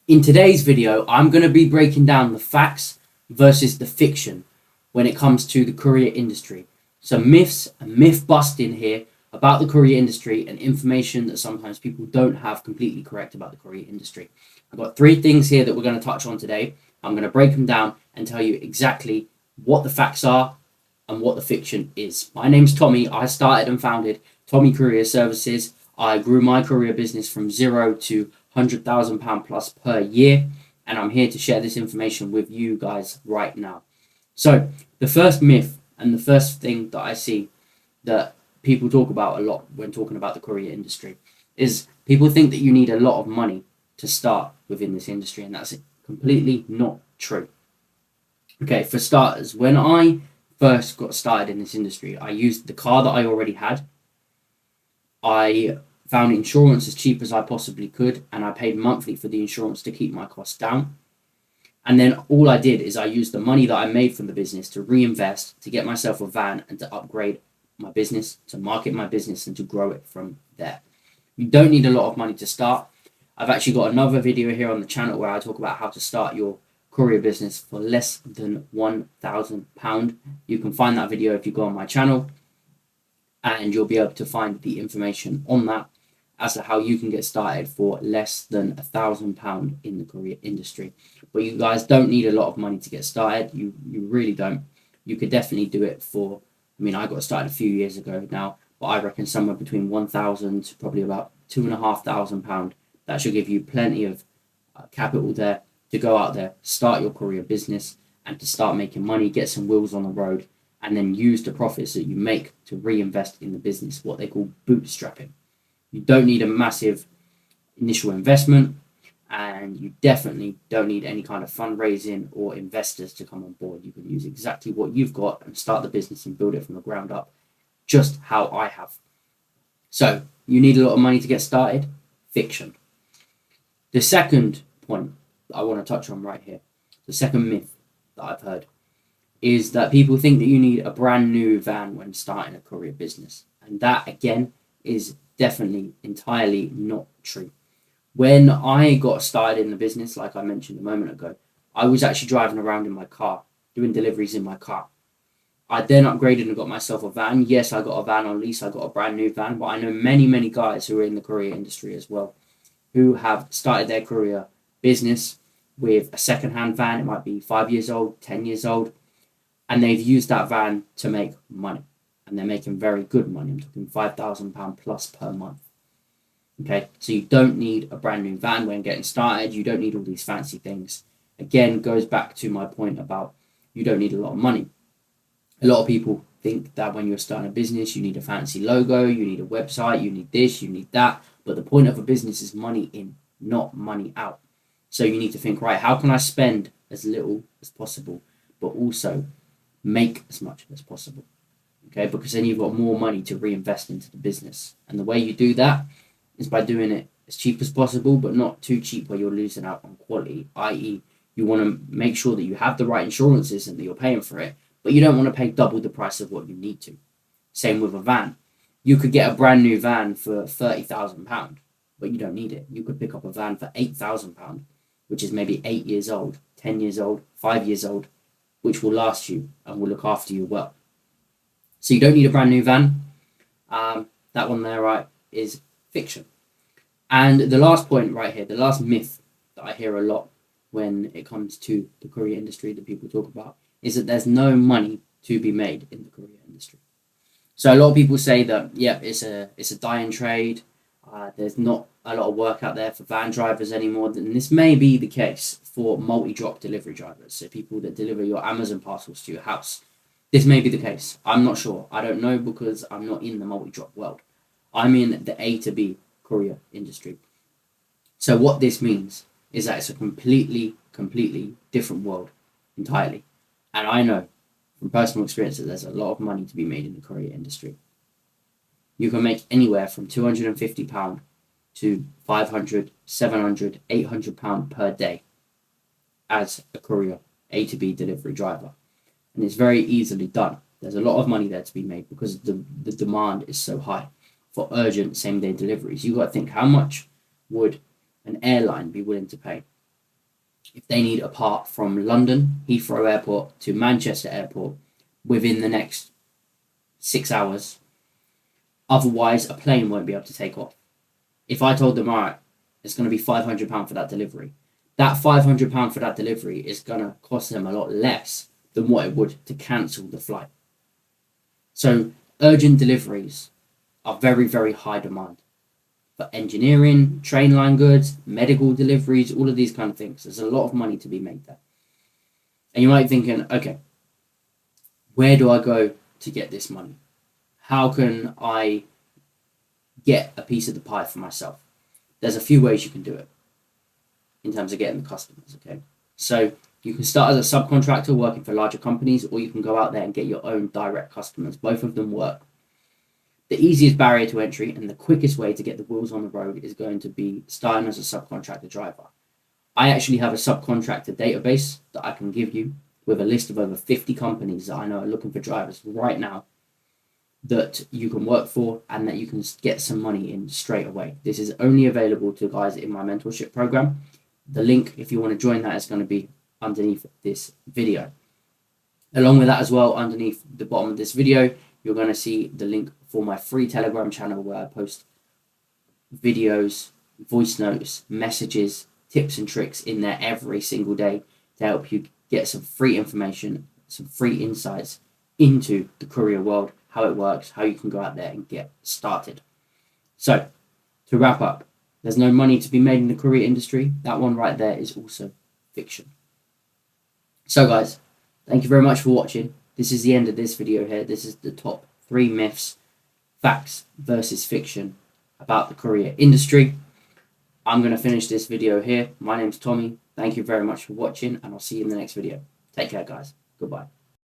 In today's video, I'm going to be breaking down the facts versus the fiction when it comes to the courier industry. Some myths and myth busting here about the courier industry and information that sometimes people don't have completely correct about the courier industry. I've got three things here that we're going to touch on today. I'm going to break them down and tell you exactly what the facts are and what the fiction is. My name's Tommy. I started and founded Tommy Courier Services. I grew my courier business from zero to £100,000 plus per year, and I'm here to share this information with you guys right now. So the first myth and the first thing that I see that people talk about a lot when talking about the courier industry is people think that you need a lot of money to start within this industry, and that's completely not true. Okay, for starters, when I first got started in this industry, I used the car that I already had. I found insurance as cheap as I possibly could, and I paid monthly for the insurance to keep my costs down. And then all I did is I used the money that I made from the business to reinvest, to get myself a van and to upgrade my business, to market my business and to grow it from there. You don't need a lot of money to start. I've actually got another video here on the channel where I talk about how to start your courier business for less than £1,000. You can find that video if you go on my channel, and you'll be able to find the information on that as to how you can get started for less than £1,000 in the courier industry. But you guys don't need a lot of money to get started. You really don't. You could definitely do it for, I got started a few years ago now, but I reckon somewhere between £1,000 to probably about £2,500. That should give you plenty of capital there to go out there, start your courier business and to start making money, get some wheels on the road, and then use the profits that you make to reinvest in the business, what they call bootstrapping. You don't need a massive initial investment, and you definitely don't need any kind of fundraising or investors to come on board. You can use exactly what you've got and start the business and build it from the ground up, just how I have. So you need a lot of money to get started. Fiction. The second point that I want to touch on right here, the second myth that I've heard, is that people think that you need a brand new van when starting a courier business. And that, again, is definitely entirely not true. When I got started in the business, like I mentioned a moment ago, I was actually driving around in my car, doing deliveries in my car. I then upgraded and got myself a van. Yes, I got a van on lease. I got a brand new van, but I know many, many guys who are in the courier industry as well, who have started their courier business with a second-hand van. It might be 5 years old, 10 years old, and they've used that van to make money. And they're making very good money. I'm talking £5,000 plus per month. Okay, so you don't need a brand new van when getting started. You don't need all these fancy things. Again, goes back to my point about you don't need a lot of money. A lot of people think that when you're starting a business, you need a fancy logo, you need a website, you need this, you need that. But the point of a business is money in, not money out. So you need to think, right, how can I spend as little as possible, but also make as much as possible? Okay, because then you've got more money to reinvest into the business. And the way you do that is by doing it as cheap as possible, but not too cheap where you're losing out on quality, i.e. you want to make sure that you have the right insurances and that you're paying for it, but you don't want to pay double the price of what you need to. Same with a van. You could get a brand new van for £30,000, but you don't need it. You could pick up a van for £8,000, which is maybe 8 years old, 10 years old, 5 years old, which will last you and will look after you well. So you don't need a brand new van. That one there, right, is fiction. And the last point right here, the last myth that I hear a lot when it comes to the courier industry that people talk about is that there's no money to be made in the courier industry. So a lot of people say that, yeah, it's a dying trade. There's not a lot of work out there for van drivers anymore. And this may be the case for multi-drop delivery drivers, so people that deliver your Amazon parcels to your house. This may be the case. I'm not sure. I don't know because I'm not in the multi-drop world. I'm in the A to B courier industry. So what this means is that it's a completely different world entirely. And I know from personal experience that there's a lot of money to be made in the courier industry. You can make anywhere from £250 to £500, £700, £800 per day as a courier A to B delivery driver. And it's very easily done. There's a lot of money there to be made because the demand is so high for urgent same-day deliveries. You've got to think, how much would an airline be willing to pay if they need a part from London, Heathrow Airport to Manchester Airport within the next 6 hours. Otherwise, a plane won't be able to take off. If I told them, all right, it's going to be £500 for that delivery, that £500 for that delivery is going to cost them a lot less than what it would to cancel the flight. So urgent deliveries are very, very high demand. For engineering, train line goods, medical deliveries, all of these kind of things. There's a lot of money to be made there. And you might be thinking, okay, where do I go to get this money? How can I get a piece of the pie for myself? There's a few ways you can do it in terms of getting the customers, okay? So you can start as a subcontractor working for larger companies, or you can go out there and get your own direct customers. Both of them work. The easiest barrier to entry and the quickest way to get the wheels on the road is going to be starting as a subcontractor driver. I actually have a subcontractor database that I can give you with a list of over 50 companies that I know are looking for drivers right now that you can work for and that you can get some money in straight away. This is only available to guys in my mentorship program. The link, if you want to join that, is going to be underneath this video. Along with that as well, underneath the bottom of this video, you're going to see the link for my free Telegram channel where I post videos, voice notes, messages, tips and tricks in there every single day to help you get some free information, some free insights into the courier world, how it works, how you can go out there and get started. So, to wrap up, there's no money to be made in the courier industry. That one right there is also fiction. So guys, thank you very much for watching. This is the end of this video here. This is the top 3 myths, facts versus fiction about the courier industry. I'm going to finish this video here. My name's Tommy. Thank you very much for watching, and I'll see you in the next video. Take care, guys. Goodbye.